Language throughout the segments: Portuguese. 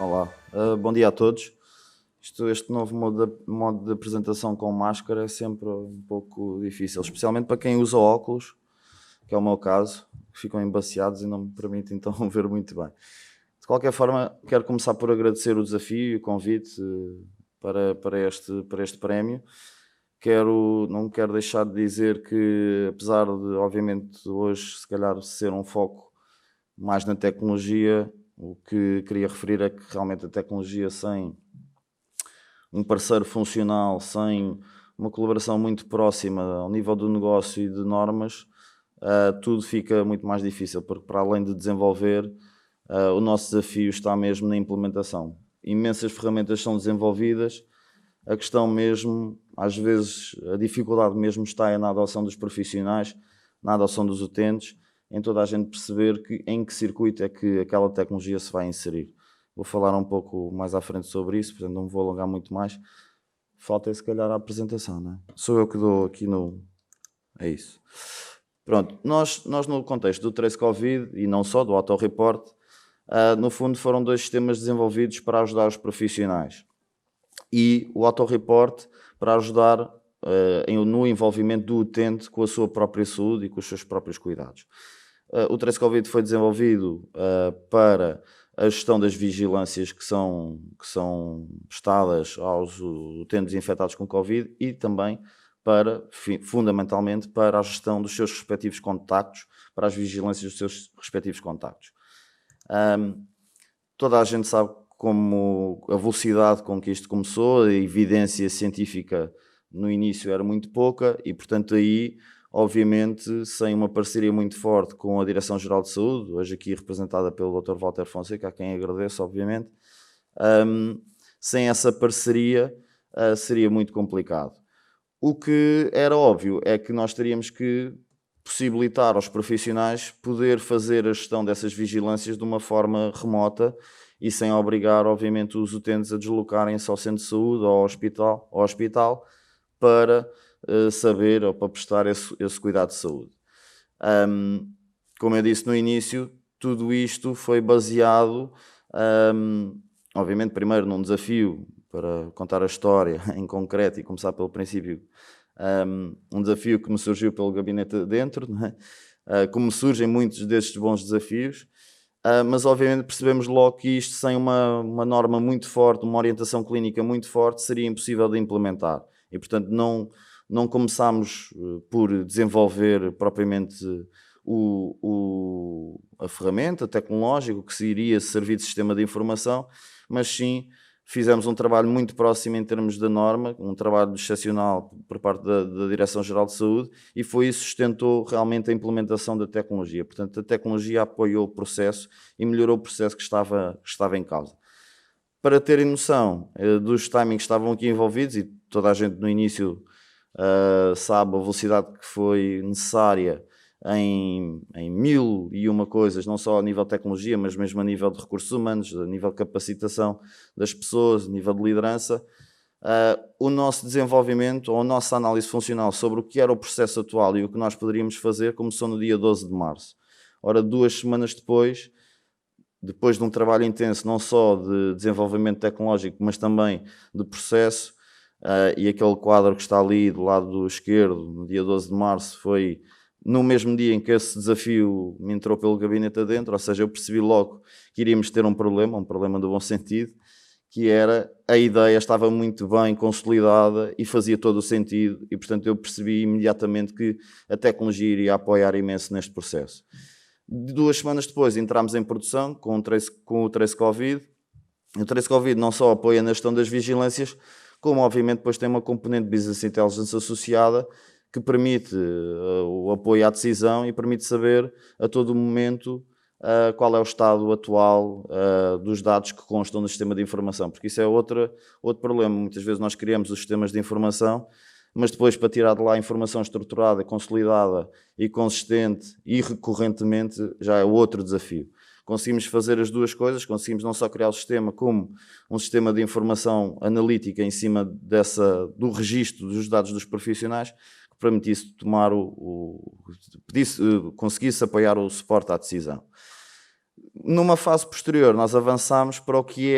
Olá, bom dia a todos. Este novo modo de apresentação com máscara é sempre um pouco difícil, especialmente para quem usa óculos, que é o meu caso, que ficam embaciados e não me permite então ver muito bem. De qualquer forma, quero começar por agradecer o desafio e o convite para este prémio. Não quero deixar de dizer que, apesar de, obviamente, hoje se calhar ser um foco mais na tecnologia, o que queria referir é que realmente a tecnologia sem um parceiro funcional, sem uma colaboração muito próxima ao nível do negócio e de normas, tudo fica muito mais difícil, porque para além de desenvolver, o nosso desafio está mesmo na implementação. Imensas ferramentas são desenvolvidas, a questão mesmo, às vezes, a dificuldade mesmo está na adoção dos profissionais, na adoção dos utentes, em toda a gente perceber em que circuito é que aquela tecnologia se vai inserir. Vou falar um pouco mais à frente sobre isso, portanto não me vou alongar muito mais. Falta se calhar a apresentação, não é? Sou eu que dou aqui no... É isso. Pronto, nós no contexto do Trace Covid, e não só, do Autoreport, no fundo foram dois sistemas desenvolvidos para ajudar os profissionais. E o Autoreport para ajudar no envolvimento do utente com a sua própria saúde e com os seus próprios cuidados. O Trace Covid foi desenvolvido para a gestão das vigilâncias que são prestadas aos utentes infectados com Covid e também fundamentalmente para a gestão dos seus respectivos contactos, para as vigilâncias dos seus respectivos contactos. Toda a gente sabe como a velocidade com que isto começou, a evidência científica no início era muito pouca e, portanto, aí, obviamente, sem uma parceria muito forte com a Direção-Geral de Saúde, hoje aqui representada pelo Dr. Walter Fonseca, a quem agradeço, obviamente, sem essa parceria seria muito complicado. O que era óbvio é que nós teríamos que possibilitar aos profissionais poder fazer a gestão dessas vigilâncias de uma forma remota e sem obrigar, obviamente, os utentes a deslocarem-se ao centro de saúde ou ao hospital para saber ou para prestar esse cuidado de saúde. Como eu disse no início, tudo isto foi baseado, obviamente, primeiro num desafio para contar a história em concreto e começar pelo princípio, um desafio que me surgiu pelo gabinete adentro, não é? Como surgem muitos destes bons desafios, mas obviamente percebemos logo que isto sem uma norma muito forte, uma orientação clínica muito forte, seria impossível de implementar. E portanto não começámos por desenvolver propriamente a ferramenta tecnológica, o que se iria servir de sistema de informação, mas sim fizemos um trabalho muito próximo em termos da norma, um trabalho excepcional por parte da Direção-Geral de Saúde, e foi isso que sustentou realmente a implementação da tecnologia. Portanto, a tecnologia apoiou o processo e melhorou o processo que estava em causa. Para terem noção dos timings que estavam aqui envolvidos, e toda a gente no início sabe a velocidade que foi necessária em 1001 coisas, não só a nível de tecnologia, mas mesmo a nível de recursos humanos, a nível de capacitação das pessoas, a nível de liderança, o nosso desenvolvimento ou a nossa análise funcional sobre o que era o processo atual e o que nós poderíamos fazer começou no dia 12 de março. Ora, 2 semanas depois de um trabalho intenso, não só de desenvolvimento tecnológico, mas também de processo, e aquele quadro que está ali do lado esquerdo, no dia 12 de março, foi no mesmo dia em que esse desafio me entrou pelo gabinete adentro, ou seja, eu percebi logo que iríamos ter um problema do bom sentido, que era a ideia estava muito bem consolidada e fazia todo o sentido, e portanto eu percebi imediatamente que a tecnologia iria apoiar imenso neste processo. 2 semanas depois entramos em produção com o Trace Covid. O Trace Covid não só apoia na gestão das vigilâncias, como obviamente depois tem uma componente de Business Intelligence associada que permite o apoio à decisão e permite saber a todo momento qual é o estado atual dos dados que constam no sistema de informação, porque isso é outro problema. Muitas vezes nós criamos os sistemas de informação, mas depois para tirar de lá a informação estruturada, consolidada e consistente e recorrentemente já é outro desafio. Conseguimos fazer as duas coisas, conseguimos não só criar o sistema como um sistema de informação analítica em cima do registro dos dados dos profissionais, que permitisse conseguisse apoiar o suporte à decisão. Numa fase posterior, nós avançámos para o que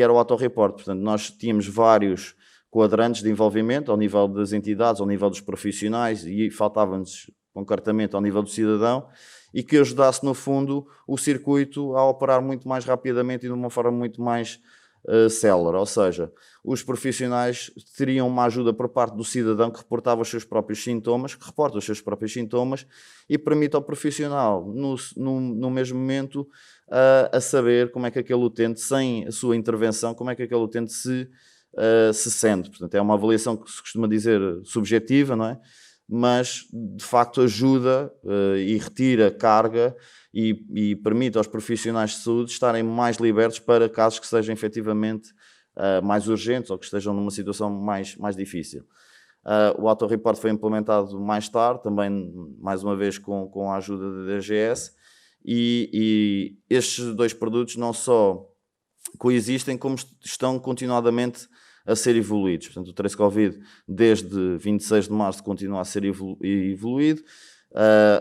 era o autorreport. Portanto, nós tínhamos vários quadrantes de envolvimento ao nível das entidades, ao nível dos profissionais, e faltava-nos concretamente ao nível do cidadão, e que ajudasse, no fundo, o circuito a operar muito mais rapidamente e de uma forma muito mais célere. Ou seja, os profissionais teriam uma ajuda por parte do cidadão que reportava os seus próprios sintomas, que reporta os seus próprios sintomas e permite ao profissional, no mesmo momento, a saber como é que aquele utente, sem a sua intervenção, como é que aquele utente se sente. Portanto, é uma avaliação que se costuma dizer subjetiva, não é? Mas de facto ajuda e retira carga e permite aos profissionais de saúde estarem mais libertos para casos que sejam efetivamente mais urgentes ou que estejam numa situação mais difícil. O autorreport foi implementado mais tarde, também mais uma vez com a ajuda da DGS, e estes dois produtos não só coexistem, como estão continuadamente a ser evoluídos. Portanto, o Trace Covid, desde 26 de março, continua a ser evoluído,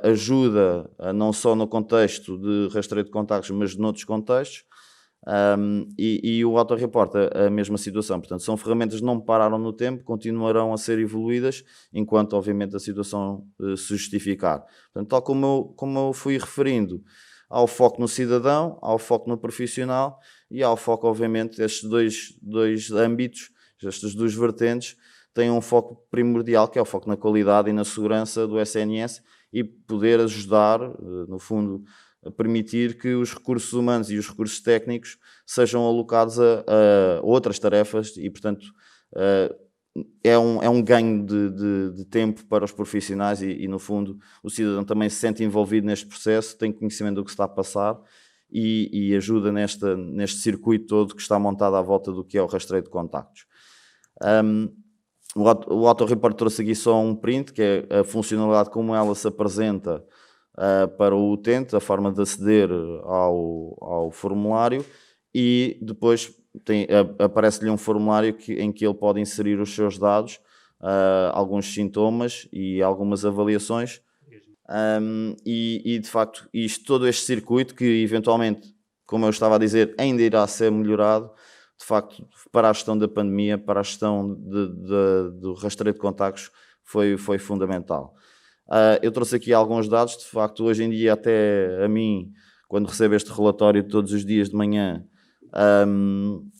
ajuda não só no contexto de rastreio de contactos, mas noutros contextos, e o autorreport, a mesma situação. Portanto, são ferramentas que não pararam no tempo, continuarão a ser evoluídas, enquanto, obviamente, a situação se justificar. Portanto, tal como eu fui referindo, há o foco no cidadão, há o foco no profissional e há o foco, obviamente, estes dois âmbitos, estas duas vertentes, têm um foco primordial, que é o foco na qualidade e na segurança do SNS e poder ajudar, no fundo, a permitir que os recursos humanos e os recursos técnicos sejam alocados a outras tarefas e, portanto, é um ganho de tempo para os profissionais e, no fundo, o cidadão também se sente envolvido neste processo, tem conhecimento do que está a passar e ajuda neste circuito todo que está montado à volta do que é o rastreio de contactos. O autorreport trouxe aqui só um print, que é a funcionalidade como ela se apresenta para o utente, a forma de aceder ao formulário, e depois aparece-lhe um formulário em que ele pode inserir os seus dados, alguns sintomas e algumas avaliações, e de facto todo este circuito que eventualmente, como eu estava a dizer, ainda irá ser melhorado, de facto, para a gestão da pandemia, para a gestão do rastreio de contactos, foi fundamental. Eu trouxe aqui alguns dados, de facto, hoje em dia, até a mim, quando recebo este relatório todos os dias de manhã,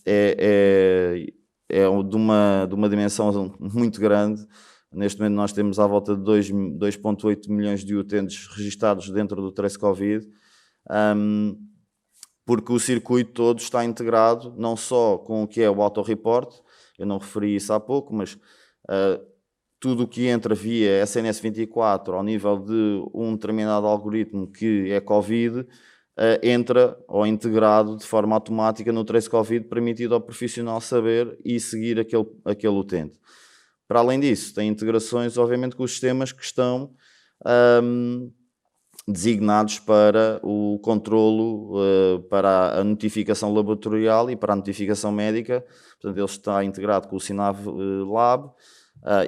é de uma dimensão muito grande. Neste momento nós temos à volta de 2,8 milhões de utentes registados dentro do Trace Covid, porque o circuito todo está integrado não só com o que é o autorreport, eu não referi isso há pouco, mas tudo o que entra via SNS 24 ao nível de um determinado algoritmo que é Covid, entra ou é integrado de forma automática no Trace Covid, permitido ao profissional saber e seguir aquele utente. Para além disso, tem integrações, obviamente, com os sistemas que estão designados para o controlo, para a notificação laboratorial e para a notificação médica. Portanto, ele está integrado com o Sinav Lab,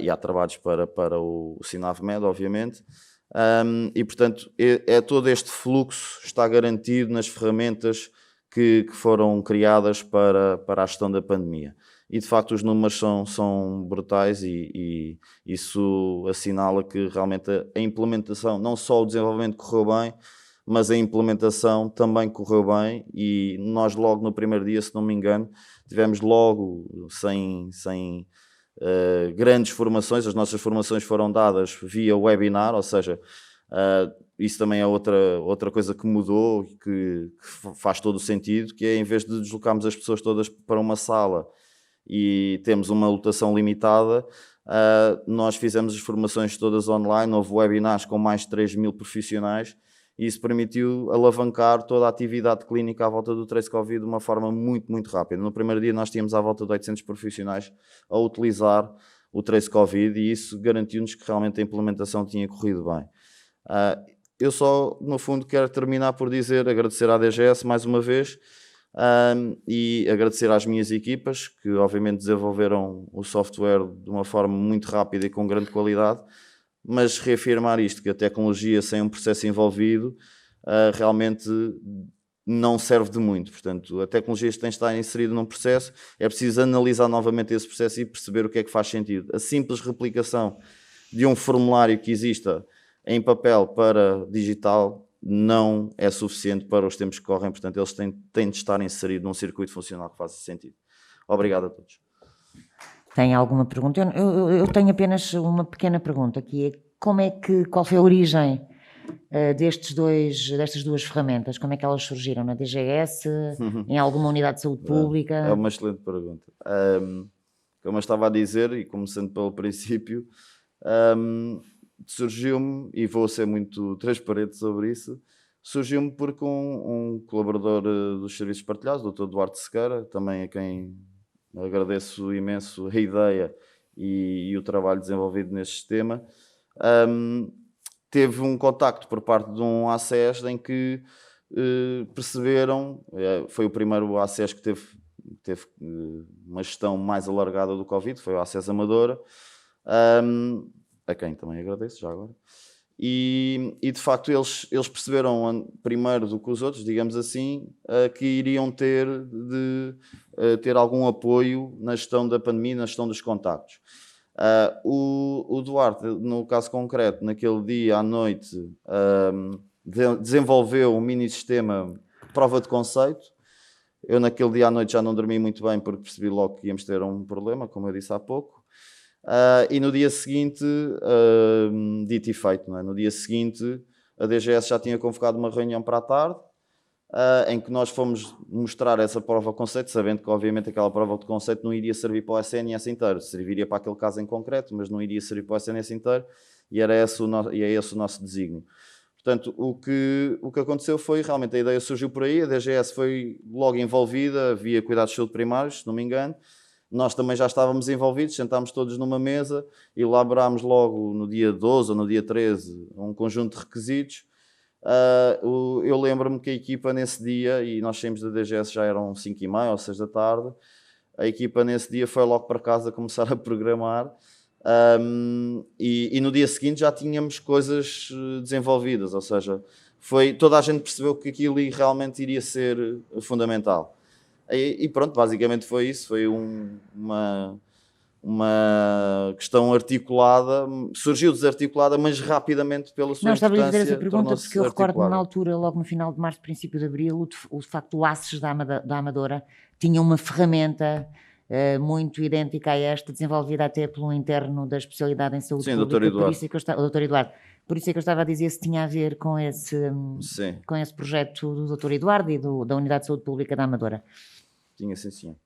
e há trabalhos para o Sinavmed, obviamente. E, portanto, todo este fluxo está garantido nas ferramentas que foram criadas para a gestão da pandemia. E, de facto, os números são brutais e isso assinala que realmente a implementação, não só o desenvolvimento correu bem, mas a implementação também correu bem, e nós logo no primeiro dia, se não me engano, tivemos logo sem grandes formações. As nossas formações foram dadas via webinar, ou seja, isso também é outra coisa que mudou, que faz todo o sentido, que é, em vez de deslocarmos as pessoas todas para uma sala e temos uma lotação limitada, nós fizemos as formações todas online, houve webinars com mais de 3.000 profissionais, e isso permitiu alavancar toda a atividade clínica à volta do Trace Covid de uma forma muito, muito rápida. No primeiro dia nós tínhamos à volta de 800 profissionais a utilizar o Trace Covid, e isso garantiu-nos que realmente a implementação tinha corrido bem. Eu só, no fundo, quero terminar por agradecer à DGS mais uma vez, e agradecer às minhas equipas, que obviamente desenvolveram o software de uma forma muito rápida e com grande qualidade, mas reafirmar isto, que a tecnologia sem um processo envolvido realmente não serve de muito. Portanto, a tecnologia tem de estar inserida num processo, é preciso analisar novamente esse processo e perceber o que é que faz sentido. A simples replicação de um formulário que exista em papel para digital não é suficiente para os tempos que correm, portanto eles têm de estar inseridos num circuito funcional que faça sentido. Obrigado a todos. Tem alguma pergunta? Eu tenho apenas uma pequena pergunta, que é qual foi a origem destas duas ferramentas? Como é que elas surgiram? Na DGS? Em alguma unidade de saúde pública? É uma excelente pergunta. Como eu estava a dizer, e começando pelo princípio, surgiu-me, e vou ser muito transparente sobre isso, surgiu-me porque um colaborador dos serviços partilhados, o Dr. Duarte Sequeira, também a quem agradeço imenso a ideia e o trabalho desenvolvido neste sistema, teve um contacto por parte de um ACES em que perceberam, foi o primeiro ACES que teve uma gestão mais alargada do Covid, foi o ACES Amadora, a quem também agradeço já agora. E de facto eles perceberam primeiro do que os outros, digamos assim, que iriam ter de ter algum apoio na gestão da pandemia, na gestão dos contactos. O Duarte, no caso concreto, naquele dia à noite, desenvolveu um mini-sistema prova de conceito. Eu naquele dia à noite já não dormi muito bem porque percebi logo que íamos ter um problema, como eu disse há pouco. E no dia seguinte, dito e feito, não é? No dia seguinte, a DGS já tinha convocado uma reunião para a tarde, em que nós fomos mostrar essa prova de conceito, sabendo que obviamente aquela prova de conceito não iria servir para o SNS inteiro, serviria para aquele caso em concreto, mas não iria servir para o SNS inteiro, e é esse o nosso desígnio. Portanto, o que aconteceu foi, realmente, a ideia surgiu por aí, a DGS foi logo envolvida, havia cuidados de saúde primários, se não me engano. Nós também já estávamos envolvidos, sentámos todos numa mesa, elaborámos logo no dia 12 ou no dia 13 um conjunto de requisitos. Eu lembro-me que a equipa nesse dia, e nós saímos da DGS já eram 5h30 ou 6 da tarde, a equipa nesse dia foi logo para casa começar a programar. E no dia seguinte já tínhamos coisas desenvolvidas, ou seja, toda a gente percebeu que aquilo realmente iria ser fundamental. E pronto, basicamente foi isso, foi uma questão articulada, surgiu desarticulada, mas rapidamente pela sua importância. Não, estava a dizer essa pergunta porque eu recordo-me na altura, logo no final de março, princípio de abril, o facto do ACES da Amadora tinha uma ferramenta muito idêntica a esta, desenvolvida até pelo interno da especialidade em saúde pública. Dr. Eduardo. O Dr. Eduardo. Por isso é que eu estava a dizer se tinha a ver com esse projeto do Dr. Eduardo e da Unidade de Saúde Pública da Amadora. Tinha, sim, senhor.